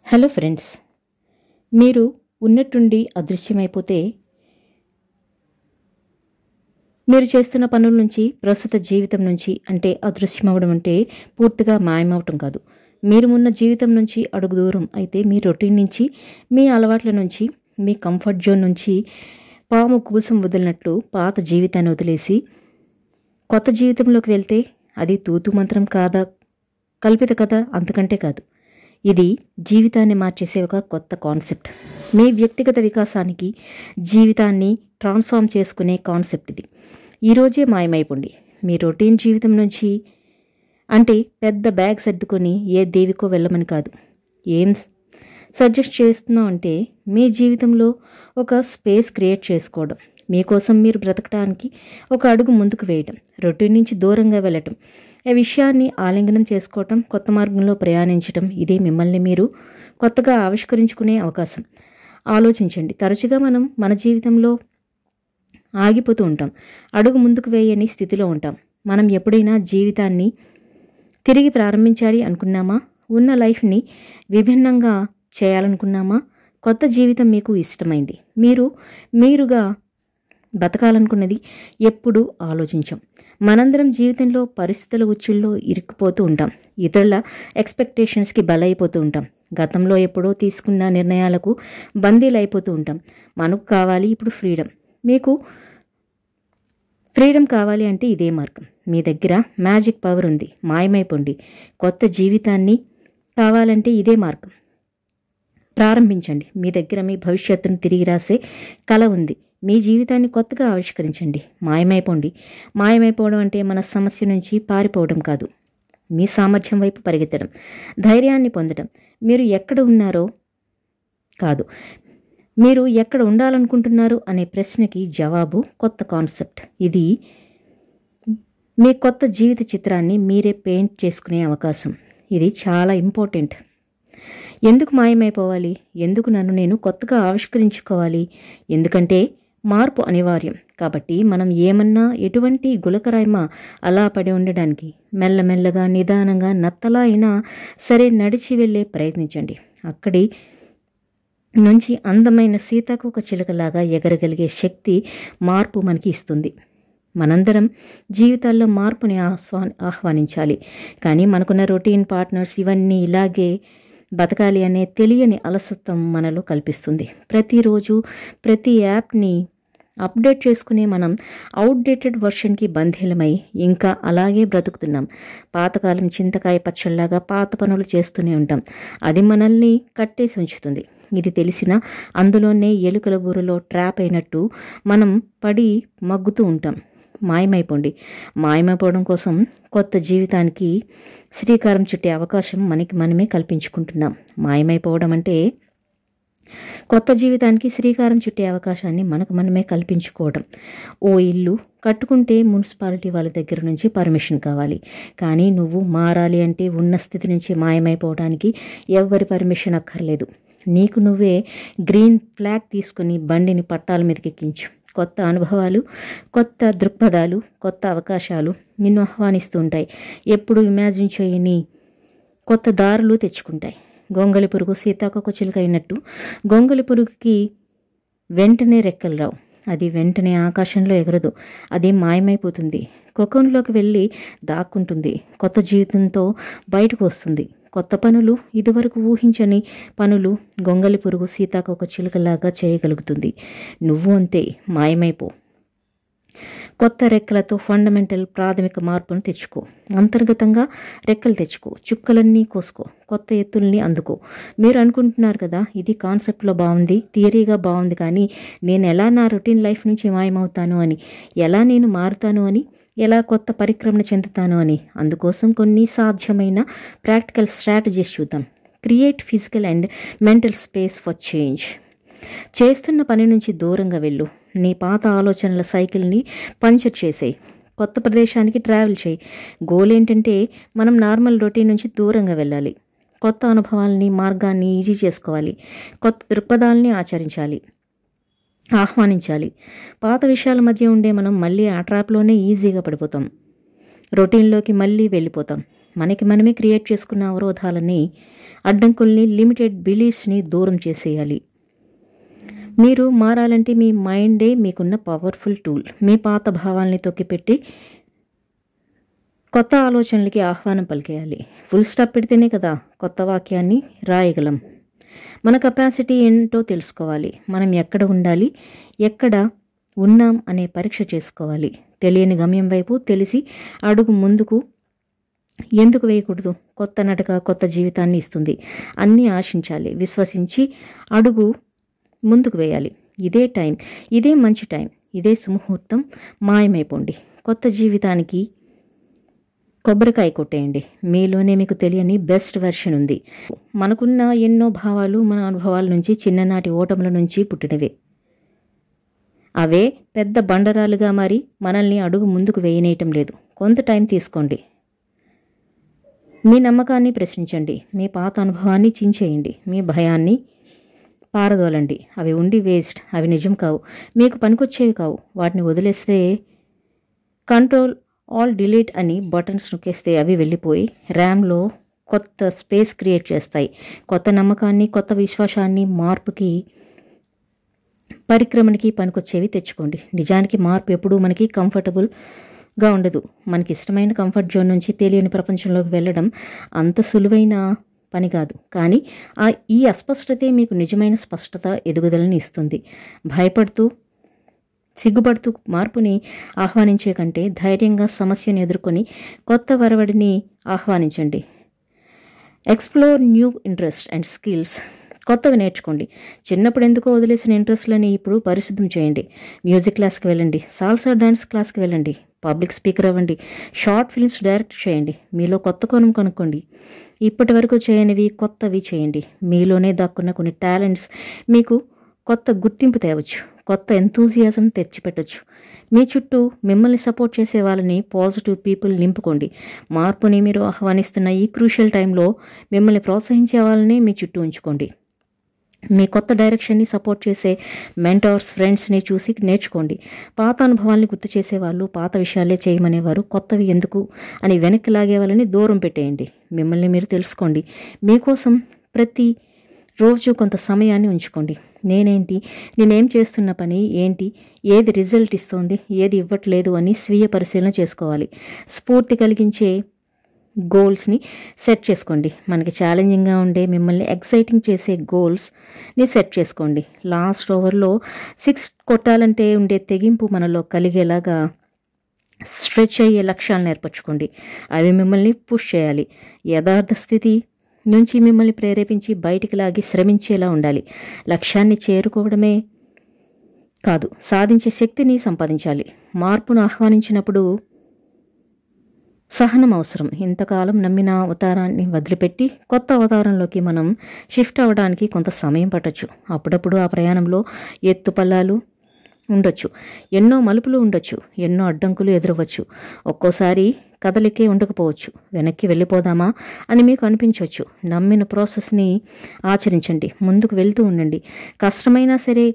Hello friends, మీరు ఉన్నట్టుండి అదృశ్యమైపోతే మీరు చేస్తున్న పనుల నుంచి, ప్రస్తుత జీవితం నుంచి అంటే అదృశ్యమవడం అంటే పూర్తిగా మాయమవటం కాదు. మీరు ఉన్న జీవితం నుంచి అడుగు దూరం అయితే మీ రొటీన్ నుంచి, మీ అలవాట్ల నుంచి, మీ కంఫర్ట్ జోన్ నుంచి పాము కూసం వదిలినట్లు పాత జీవితాన్ని వదిలేసి కొత్త జీవితంలోకి వెళ్తే అది తూతు మంత్రం కాదా, కల్పిత కథ అంతకంటే కాదు. ఇది జీవితాన్ని మార్చేసే ఒక కొత్త కాన్సెప్ట్. మీ వ్యక్తిగత వికాసానికి, జీవితాన్ని ట్రాన్స్ఫార్మ్ చేసుకునే కాన్సెప్ట్ ఇది. ఈరోజే మాయమైపోండి మీ రొటీన్ జీవితం నుంచి. అంటే పెద్ద బ్యాగ్ సర్దుకొని ఏ దేవికో వెళ్ళమని కాదు. ఏం సజెస్ట్ చేస్తున్నాం అంటే మీ జీవితంలో ఒక స్పేస్ క్రియేట్ చేసుకోవడం, మీకోసం మీరు బ్రతకడానికి ఒక అడుగు ముందుకు వేయడం, రొటీన్ నుంచి దూరంగా వెళ్ళటం, ఈ విషయాన్ని ఆలింగనం చేసుకోవటం, కొత్త మార్గంలో ప్రయాణించటం. ఇదే మిమ్మల్ని మీరు కొత్తగా ఆవిష్కరించుకునే అవకాశం. ఆలోచించండి, తరచుగా మనం మన జీవితంలో ఆగిపోతూ ఉంటాం, అడుగు ముందుకు వేయని స్థితిలో ఉంటాం. మనం ఎప్పుడైనా జీవితాన్ని తిరిగి ప్రారంభించాలి అనుకున్నామా? ఉన్న లైఫ్ని విభిన్నంగా చేయాలనుకున్నామా? కొత్త జీవితం మీకు ఇష్టమైంది, మీరుగా బతకాలనుకున్నది ఎప్పుడు ఆలోచించాం. మనందరం జీవితంలో పరిస్థితుల ఉచ్చుల్లో ఇరుక్కుపోతూ ఉంటాం, ఇతరుల ఎక్స్పెక్టేషన్స్కి బలైపోతూ ఉంటాం, గతంలో ఎప్పుడో తీసుకున్న నిర్ణయాలకు బందీలైపోతూ ఉంటాం. మనకు కావాలి ఇప్పుడు ఫ్రీడమ్. మీకు ఫ్రీడమ్ కావాలి అంటే ఇదే మార్గం. మీ దగ్గర మ్యాజిక్ పవర్ ఉంది, మాయమైపోండి. కొత్త జీవితాన్ని కావాలంటే ఇదే మార్గం. ప్రారంభించండి. మీ దగ్గర మీ భవిష్యత్తును తిరిగి రాసే కళ ఉంది. మీ జీవితాన్ని కొత్తగా ఆవిష్కరించండి. మాయమైపోండి. మాయమైపోవడం అంటే మన సమస్య నుంచి పారిపోవడం కాదు, మీ సామర్థ్యం వైపు పరిగెత్తడం, ధైర్యాన్ని పొందడం. మీరు ఎక్కడ ఉన్నారో కాదు, మీరు ఎక్కడ ఉండాలనుకుంటున్నారు అనే ప్రశ్నకి జవాబు కొత్త కాన్సెప్ట్. ఇది మీ కొత్త జీవిత చిత్రాన్ని మీరే పెయింట్ చేసుకునే అవకాశం. ఇది చాలా ఇంపార్టెంట్. ఎందుకు మాయమైపోవాలి? ఎందుకు నన్ను నేను కొత్తగా ఆవిష్కరించుకోవాలి? ఎందుకంటే మార్పు అనివార్యం. కాబట్టి మనం ఏమన్నా ఎటువంటి గులకరాయమా అలా పడి ఉండడానికి మెల్లమెల్లగా, నిదానంగా, నత్తలా అయినా సరే నడిచి వెళ్ళే ప్రయత్నించండి. అక్కడి నుంచి అందమైన సీతాకోక చిలుకలాగా ఎగరగలిగే శక్తి మార్పు మనకి ఇస్తుంది. మనందరం జీవితాల్లో మార్పుని ఆహ్వానించాలి. కానీ మనకున్న రొటీన్, పార్ట్నర్స్ ఇవన్నీ ఇలాగే బతకాలి అనే తెలియని అలసత్వం మనలో కల్పిస్తుంది. ప్రతిరోజు ప్రతి యాప్ని అప్డేట్ చేసుకునే మనం అవుట్డేటెడ్ వర్షన్కి బంధీలమై ఇంకా అలాగే బ్రతుకుతున్నాం. పాతకాలం చింతకాయ పచ్చళ్ళలాగా పాత పనులు చేస్తూనే ఉంటాం. అది మనల్ని కట్టేసి ఉంచుతుంది. ఇది తెలిసిన అందులోనే ఎలుకల ఊరిలో ట్రాప్ అయినట్టు మనం పడి మగ్గుతూ ఉంటాం. మాయమైపోండి. మాయమైపోవడం కోసం కొత్త జీవితానికి శ్రీకారం చుట్టే అవకాశం మనమే కల్పించుకుంటున్నాం. మాయమైపోవడం అంటే కొత్త జీవితానికి శ్రీకారం చుట్టే అవకాశాన్ని మనమే కల్పించుకోవడం. ఓ ఇల్లు కట్టుకుంటే మున్సిపాలిటీ వాళ్ళ దగ్గర నుంచి పర్మిషన్ కావాలి. కానీ నువ్వు మారాలి అంటే ఉన్న స్థితి నుంచి మాయమైపోవడానికి ఎవ్వరి పర్మిషన్ అక్కర్లేదు. నీకు నువ్వే గ్రీన్ ఫ్లాగ్ తీసుకుని బండిని పట్టాల మీదకి ఎక్కించు. కొత్త అనుభవాలు, కొత్త దృక్పథాలు, కొత్త అవకాశాలు నిన్ను ఆహ్వానిస్తూ ఉంటాయి. ఎప్పుడు ఇమాజిన్ చేయని కొత్త దారులు తెచ్చుకుంటాయి. గొంగలి పురుగు సీతాకోక చిలుక అయినట్టు గొంగలి పురుగుకి వెంటనే రెక్కలు రావు. అది వెంటనే ఆకాశంలో ఎగరదు. అది మాయమైపోతుంది, కొకంలోకి వెళ్ళి దాక్కుంటుంది. కొత్త జీవితంతో బయటకు వస్తుంది. కొత్త పనులు, ఇదివరకు ఊహించని పనులు గొంగలి పురుగు సీతాకోక చిలుకలాగా చేయగలుగుతుంది. నువ్వు అంతే, మాయమైపో. కొత్త రెక్కలతో ఫండమెంటల్ ప్రాథమిక మార్పును తెచ్చుకో. అంతర్గతంగా రెక్కలు తెచ్చుకో. చుక్కలన్నీ కోసుకో. కొత్త ఎత్తుల్ని అందుకో. మీరు అనుకుంటున్నారు కదా, ఇది కాన్సెప్ట్లో బాగుంది, థియరీగా బాగుంది, కానీ నేను ఎలా నా రొటీన్ లైఫ్ నుంచి మాయమవుతాను అని, ఎలా నేను మారుతాను అని, ఎలా కొత్త పరిక్రమణ చెందుతాను అని. అందుకోసం కొన్ని సాధ్యమైన ప్రాక్టికల్ స్ట్రాటజీస్ చూద్దాం. Create physical and mental space for change. చేస్తున్న పని నుంచి దూరంగా వెళ్ళు. నీ పాత ఆలోచనల సైకిల్ని పంచర్ చేసేయి. కొత్త ప్రదేశానికి ట్రావెల్ చేయి. గోల్ ఏంటంటే మనం నార్మల్ రొటీన్ నుంచి దూరంగా వెళ్ళాలి. కొత్త అనుభవాల్ని, మార్గాన్ని ఈజీ చేసుకోవాలి. కొత్త దృక్పథాలని ఆహ్వానించాలి. పాత విషయాల మధ్య ఉండే మనం మళ్ళీ ఆ ట్రాప్లోనే ఈజీగా పడిపోతాం. రొటీన్లోకి మళ్ళీ వెళ్ళిపోతాం. మనకి మనమే క్రియేట్ చేసుకున్న అవరోధాలని, అడ్డంకుల్ని, లిమిటెడ్ బిలీఫ్స్ని దూరం చేసేయాలి. మీరు మారాలంటే మీ మైండే మీకున్న పవర్ఫుల్ టూల్. మీ పాత భావాల్ని తొక్కిపెట్టి కొత్త ఆలోచనలకి ఆహ్వానం పలికేయాలి. ఫుల్ స్టాప్ పెడితేనే కదా కొత్త వాక్యాన్ని రాయగలం. మన కెపాసిటీ ఏంటో తెలుసుకోవాలి. మనం ఎక్కడ ఉండాలి, ఎక్కడ ఉన్నాం అనే పరీక్ష చేసుకోవాలి. తెలియని గమ్యం వైపు తెలిసి అడుగు ముందుకు ఎందుకు వేయకూడదు? కొత్త నడక కొత్త జీవితాన్ని ఇస్తుంది. అన్నీ ఆశించాలి, విశ్వసించి అడుగు ముందుకు వేయాలి. ఇదే టైం, ఇదే మంచి టైం, ఇదే సుముహూర్తం. మాయమైపోండి. కొత్త జీవితానికి కొబ్బరికాయ కొట్టేయండి. మీలోనే మీకు తెలియని బెస్ట్ వెర్షన్ ఉంది. మనకున్న ఎన్నో భావాలు మన అనుభవాల నుంచి, చిన్ననాటి ఓటముల నుంచి పుట్టినవే. అవే పెద్ద బండరాలుగా మారి మనల్ని అడుగు ముందుకు వేయనేయటం లేదు. కొంత టైం తీసుకోండి. మీ నమ్మకాన్ని ప్రశ్నించండి. మీ పాత అనుభవాన్ని చించేయండి. మీ భయాన్ని పారదోలండి. అవి ఉండి వేస్ట్. అవి నిజం కావు, మీకు పనికొచ్చేవి కావు. వాటిని వదిలేస్తే, కంట్రోల్ ఆల్ డిలీట్ అని బటన్స్ నొక్కేస్తే అవి వెళ్ళిపోయి ర్యామ్లో కొత్త స్పేస్ క్రియేట్ చేస్తాయి. కొత్త నమ్మకాన్ని, కొత్త విశ్వాసాన్ని, మార్పుకి, పరిక్రమణకి పనికొచ్చేవి తెచ్చుకోండి. నిజానికి మార్పు ఎప్పుడూ మనకి కంఫర్టబుల్గా ఉండదు. మనకి ఇష్టమైన కంఫర్ట్ జోన్ నుంచి తెలియని ప్రపంచంలోకి వెళ్ళడం అంత సులువైన పని కాదు. కానీ ఈ అస్పష్టతే మీకు నిజమైన స్పష్టత, ఎదుగుదలని ఇస్తుంది. భయపడుతూ, సిగ్గుపడుతూ మార్పుని ఆహ్వానించే కంటే ధైర్యంగా సమస్యను ఎదుర్కొని కొత్త వరవడిని ఆహ్వానించండి. Explore new interest and skills. కొత్తవి నేర్చుకోండి. చిన్నప్పుడు ఎందుకో వదిలేసిన ఇంట్రెస్ట్లని ఇప్పుడు పరిశుద్ధం చేయండి. మ్యూజిక్ క్లాస్కి వెళ్ళండి, సాల్సా డాన్స్ క్లాస్కి వెళ్ళండి, పబ్లిక్ స్పీకర్ అవ్వండి, షార్ట్ ఫిల్మ్స్ డైరెక్ట్ చేయండి. మీలో కొత్త కోణం కనుక్కోండి. ఇప్పటి వరకు చేయనివి కొత్తవి చేయండి. మీలోనే దాక్కున్న కొన్ని టాలెంట్స్ మీకు కొత్త గుర్తింపు తేవచ్చు, కొత్త ఎంతూజియాజం తెచ్చిపెట్టచ్చు. మీ చుట్టూ మిమ్మల్ని సపోర్ట్ చేసే వాళ్ళని, పాజిటివ్ పీపుల్ నింపుకోండి. మార్పుని మీరు ఆహ్వానిస్తున్న ఈ క్రూషియల్ టైంలో మిమ్మల్ని ప్రోత్సహించే వాళ్ళని మీ చుట్టూ ఉంచుకోండి. మీ కొత్త డైరెక్షన్ని సపోర్ట్ చేసే మెంటర్స్, ఫ్రెండ్స్ని చూసి నేర్చుకోండి. పాత అనుభవాల్ని గుర్తు చేసేవాళ్ళు, పాత విషయాలే చేయమనేవారు, కొత్తవి ఎందుకు అని వెనక్కి లాగే వాళ్ళని దూరం పెట్టేయండి. మిమ్మల్ని మీరు తెలుసుకోండి. మీకోసం ప్రతి రోజు కొంత సమయాన్ని ఉంచుకోండి. నేనేంటి, నేనేం చేస్తున్న పని ఏంటి, ఏది రిజల్ట్ ఇస్తోంది, ఏది ఇవ్వట్లేదు అని స్వీయ పరిశీలన చేసుకోవాలి. స్ఫూర్తి కలిగించే గోల్స్ని సెట్ చేసుకోండి. మనకి ఛాలెంజింగ్గా ఉండే, మిమ్మల్ని ఎక్సైటింగ్ చేసే గోల్స్ని సెట్ చేసుకోండి. లాస్ట్ ఓవర్లో 6 కొట్టాలంటే ఉండే తెగింపు మనలో కలిగేలాగా స్ట్రెచ్ అయ్యే లక్ష్యాలను ఏర్పరచుకోండి. అవి మిమ్మల్ని పుష్ చేయాలి. యథార్థ స్థితి నుంచి మిమ్మల్ని ప్రేరేపించి బయటికి లాగి శ్రమించేలా ఉండాలి. లక్ష్యాన్ని చేరుకోవడమే కాదు, సాధించే శక్తిని సంపాదించాలి. మార్పును ఆహ్వానించినప్పుడు సహనం అవసరం. ఇంతకాలం నమ్మిన అవతారాన్ని వదిలిపెట్టి కొత్త అవతారంలోకి మనం షిఫ్ట్ అవ్వడానికి కొంత సమయం పట్టచ్చు. అప్పుడప్పుడు ఆ ప్రయాణంలో ఎత్తుపల్లాలు ఉండొచ్చు, ఎన్నో మలుపులు ఉండొచ్చు, ఎన్నో అడ్డంకులు ఎదురవచ్చు. ఒక్కోసారి కదలికే ఉండకపోవచ్చు. వెనక్కి వెళ్ళిపోదామా అని మీకు అనిపించవచ్చు. నమ్మిన ప్రాసెస్ని ఆచరించండి. ముందుకు వెళ్తూ ఉండండి. కష్టమైనా సరే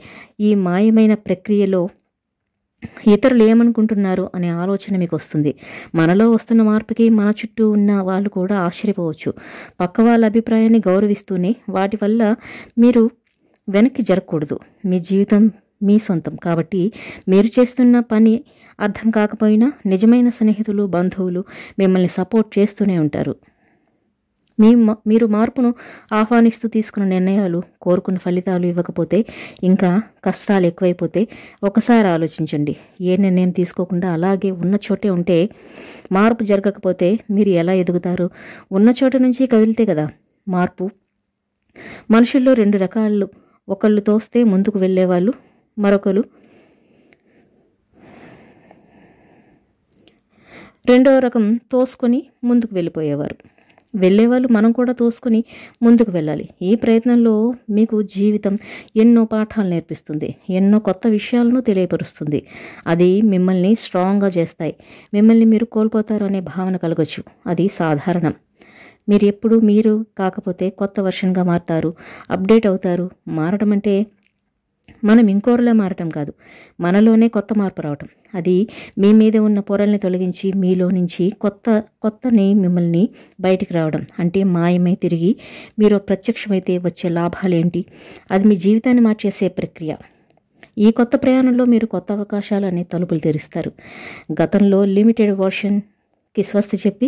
ఈ మాయమైన ప్రక్రియలో ఇతరులు ఏమనుకుంటున్నారు అనే ఆలోచన మీకు వస్తుంది. మనలో వస్తున్న మార్పుకి మన చుట్టూ ఉన్న వాళ్ళు కూడా ఆశ్చర్యపోవచ్చు. పక్క వాళ్ళ అభిప్రాయాన్ని గౌరవిస్తూనే వాటి వల్ల మీరు వెనక్కి జరగకూడదు. మీ జీవితం మీ సొంతం కాబట్టి మీరు చేస్తున్న పని అర్థం కాకపోయినా నిజమైన స్నేహితులు, బంధువులు మిమ్మల్ని సపోర్ట్ చేస్తూనే ఉంటారు. మీరు మార్పును ఆహ్వానిస్తూ తీసుకున్న నిర్ణయాలు కోరుకున్న ఫలితాలు ఇవ్వకపోతే, ఇంకా కష్టాలు ఎక్కువైపోతే ఒకసారి ఆలోచించండి. ఏ నిర్ణయం తీసుకోకుండా అలాగే ఉన్న చోటే ఉంటే, మార్పు జరగకపోతే మీరు ఎలా ఎదుగుతారు? ఉన్న చోట నుంచి కదిలితే కదా మార్పు. మనుషుల్లో 2 రకాలు. ఒకళ్ళు తోస్తే ముందుకు వెళ్ళేవాళ్ళు, మరొకరు రెండో రకం తోసుకొని ముందుకు వెళ్ళిపోయేవారు. వెళ్ళేవాళ్ళు మనం కూడా తోసుకొని ముందుకు వెళ్ళాలి. ఈ ప్రయత్నంలో మీకు జీవితం ఎన్నో పాఠాలు నేర్పిస్తుంది, ఎన్నో కొత్త విషయాలను తెలియపరుస్తుంది. అది మిమ్మల్ని స్ట్రాంగ్గా చేస్తాయి. మిమ్మల్ని మీరు కోల్పోతారు అనే భావన కలగచ్చు. అది సాధారణం. మీరు ఎప్పుడు మీరు కాకపోతే కొత్త వర్షన్గా మారుతారు, అప్డేట్ అవుతారు. మారడం అంటే మనం ఇంకోరిలా మారటం కాదు, మనలోనే కొత్త మార్పు రావటం. అది మీ మీద ఉన్న పొరల్ని తొలగించి మీలో నుంచి కొత్తని మిమ్మల్ని బయటికి రావడం. అంటే మాయమై తిరిగి మీరు ప్రత్యక్షమైతే వచ్చే లాభాలేంటి? అది మీ జీవితాన్ని మార్చేసే ప్రక్రియ. ఈ కొత్త ప్రయాణంలో మీరు కొత్త అవకాశాలు అనే తలుపులు తెరుస్తారు. గతంలో లిమిటెడ్ వర్షన్కి స్వస్తి చెప్పి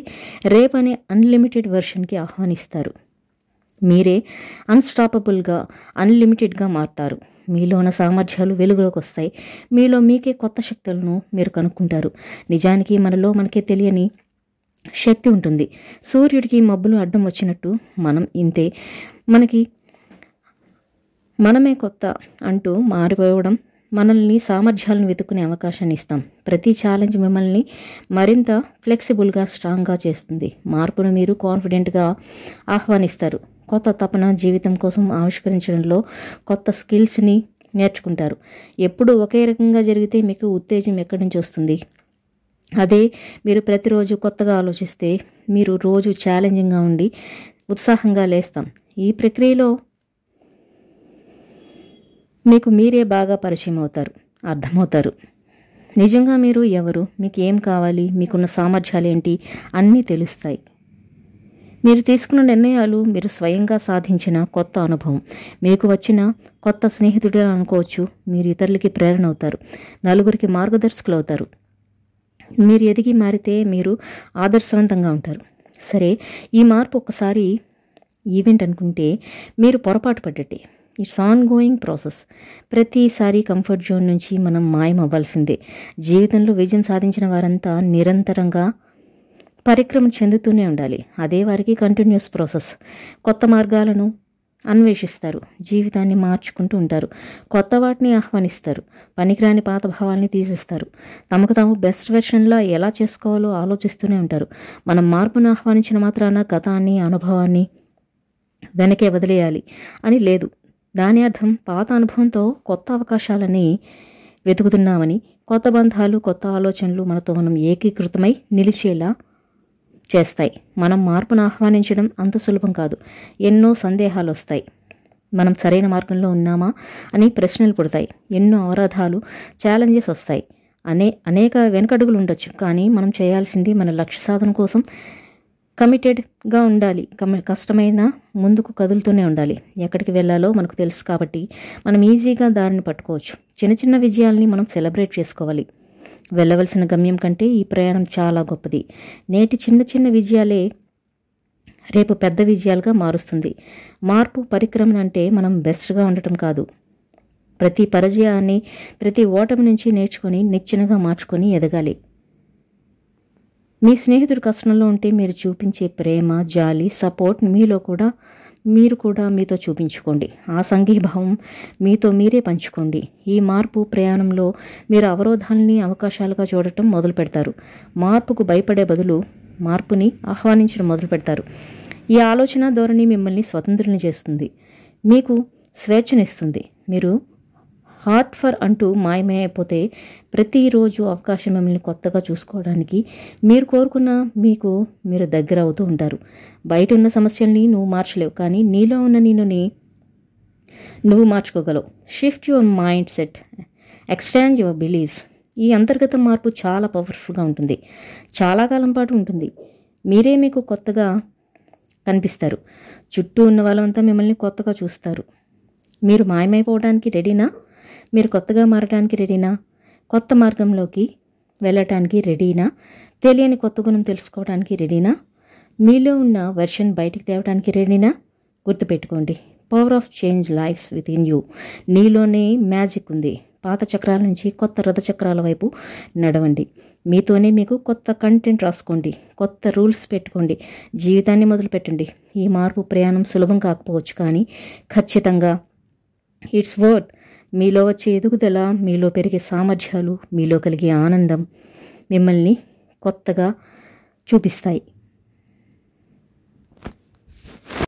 రేపు అనే అన్లిమిటెడ్ వర్షన్కి ఆహ్వానిస్తారు. మీరే అన్స్టాపబుల్గా, అన్లిమిటెడ్గా మారుతారు. మీలో ఉన్న సామర్థ్యాలు వెలుగులోకి వస్తాయి. మీలో మీకే కొత్త శక్తులను మీరు కనుక్కుంటారు. నిజానికి మనకే తెలియని శక్తి ఉంటుంది. సూర్యుడికి మబ్బులు అడ్డం వచ్చినట్టు మనం ఇంతే. మనమే కొత్త అంటూ మారిపోవడం, మనల్ని సామర్థ్యాలను వెతుక్కునే అవకాశాన్ని ఇస్తాం. ప్రతి ఛాలెంజ్ మిమ్మల్ని మరింత ఫ్లెక్సిబుల్గా, స్ట్రాంగ్గా చేస్తుంది. మార్పును మీరు కాన్ఫిడెంట్గా ఆహ్వానిస్తారు. కొత్త తపన జీవితం కోసం ఆవిష్కరించడంలో కొత్త స్కిల్స్ని నేర్చుకుంటారు. ఎప్పుడు ఒకే రకంగా జరిగితే మీకు ఉత్తేజం ఎక్కడి నుంచి వస్తుంది? అదే మీరు ప్రతిరోజు కొత్తగా ఆలోచిస్తే మీరు రోజు ఛాలెంజింగ్గా ఉండి ఉత్సాహంగా లేస్తాం. ఈ ప్రక్రియలో మీకు మీరే బాగా పరిచయం అవుతారు, అర్థమవుతారు. నిజంగా మీరు ఎవరు, మీకు ఏం కావాలి, మీకున్న సామర్థ్యాలు ఏంటి అన్నీ తెలుస్తాయి. మీరు తీసుకున్న నిర్ణయాలు మీరు స్వయంగా సాధించిన కొత్త అనుభవం. మీకు వచ్చిన కొత్త స్నేహితుడు అనుకోవచ్చు. మీరు ఇతరులకి ప్రేరణ అవుతారు, నలుగురికి మార్గదర్శకులు అవుతారు. మీరు ఎదిగి మారితే మీరు ఆదర్శవంతంగా ఉంటారు. సరే, ఈ మార్పు ఒక్కసారి ఈవెంట్ అనుకుంటే మీరు పొరపాటు పడ్డట్టే. It's ongoing process. ప్రతిసారి కంఫర్ట్ జోన్ నుంచి మనం మాయం అవ్వాల్సిందే. జీవితంలో విజయం సాధించిన వారంతా నిరంతరంగా పరిక్రమణ చెందుతూనే ఉండాలి. అదే వారికి కంటిన్యూస్ ప్రాసెస్. కొత్త మార్గాలను అన్వేషిస్తారు, జీవితాన్ని మార్చుకుంటూ ఉంటారు, కొత్త వాటిని ఆహ్వానిస్తారు, పనికిరాని పాత భావాల్ని తీసేస్తారు, తమకు తాము బెస్ట్ వెర్షన్లా ఎలా చేసుకోవాలో ఆలోచిస్తూనే ఉంటారు. మనం మార్పును ఆహ్వానించిన మాత్రాన గతాన్ని, అనుభవాన్ని వెనకే వదిలేయాలి అని లేదు. దాని అర్థం పాత అనుభవంతో కొత్త అవకాశాలని వెతుకుతున్నామని, కొత్త బంధాలు, కొత్త ఆలోచనలు మనతో మనం ఏకీకృతమై నిలిచేలా చేస్తాయి. మనం మార్పును ఆహ్వానించడం అంత సులభం కాదు. ఎన్నో సందేహాలు వస్తాయి. మనం సరైన మార్గంలో ఉన్నామా అని ప్రశ్నలు పుడతాయి. ఎన్నో అవరోధాలు, ఛాలెంజెస్ వస్తాయి. అనేక వెనకడుగులు ఉండొచ్చు. కానీ మనం చేయాల్సింది మన లక్ష్య సాధన కోసం కమిటెడ్గా ఉండాలి. కష్టమైన ముందుకు కదులుతూనే ఉండాలి. ఎక్కడికి వెళ్ళాలో మనకు తెలుసు కాబట్టి మనం ఈజీగా దారిని పట్టుకోవచ్చు. చిన్న చిన్న విజయాల్ని మనం సెలబ్రేట్ చేసుకోవాలి. వెళ్ళవలసిన గమ్యం కంటే ఈ ప్రయాణం చాలా గొప్పది. నేటి చిన్న చిన్న విజయాలే రేపు పెద్ద విజయాలుగా మారుస్తుంది. మార్పు పరిక్రమణ అంటే మనం బెస్ట్గా ఉండటం కాదు. ప్రతి పరాజయాన్ని, ప్రతి ఓటమి నుంచి నేర్చుకొని నిచ్చెనగా మార్చుకొని ఎదగాలి. మీ స్నేహితుడు కష్టంలో ఉంటే మీరు చూపించే ప్రేమ, జాలి, సపోర్ట్ మీరు కూడా మీతో చూపించుకోండి. ఆ సంఘీభావం మీతో మీరే పంచుకోండి. ఈ మార్పు ప్రయాణంలో మీరు అవరోధాలని అవకాశాలుగా చూడటం మొదలు పెడతారు. మార్పుకు భయపడే బదులు మార్పుని ఆహ్వానించడం మొదలు పెడతారు. ఈ ఆలోచన ధోరణి మిమ్మల్ని స్వతంత్రుని చేస్తుంది, మీకు స్వేచ్ఛనిస్తుంది. మీరు హార్ట్ ఫర్ అంటూ మాయమైపోతే ప్రతిరోజు అవకాశం మిమ్మల్ని కొత్తగా చూసుకోవడానికి మీరు కోరుకున్న మీరు దగ్గర అవుతూ ఉంటారు. బయట ఉన్న సమస్యల్ని నువ్వు మార్చలేవు, కానీ నీలో ఉన్న నువ్వు మార్చుకోగలవు. Shift your mindset, extend your beliefs. ఈ అంతర్గత మార్పు చాలా పవర్ఫుల్గా ఉంటుంది, చాలా కాలం పాటు ఉంటుంది. మీరే మీకు కొత్తగా కనిపిస్తారు. చుట్టూ ఉన్న వాళ్ళంతా మిమ్మల్ని కొత్తగా చూస్తారు. మీరు మాయమైపోవడానికి రెడీనా? మీరు కొత్తగా మారడానికి రెడీనా? కొత్త మార్గంలోకి వెళ్ళటానికి రెడీనా? తెలియని కొత్త గుణం తెలుసుకోవడానికి రెడీనా? మీలో ఉన్న వెర్షన్ బయటికి తేవడానికి రెడీనా? గుర్తుపెట్టుకోండి, power of change lives within you. నీలోనే మ్యాజిక్ ఉంది. పాత చక్రాల నుంచి కొత్త రథచక్రాల వైపు నడవండి. మీతోనే మీకు కొత్త కంటెంట్ రాసుకోండి, కొత్త రూల్స్ పెట్టుకోండి, జీవితాన్ని మొదలుపెట్టండి. ఈ మార్పు ప్రయాణం సులభం కాకపోవచ్చు, కానీ ఖచ్చితంగా ఇట్స్ వర్త్. మీలో వచ్చే ఎదుగుదల, మీలో పెరిగే సామర్థ్యాలు, మీలో కలిగే ఆనందం మిమ్మల్ని కొత్తగా చూపిస్తాయి.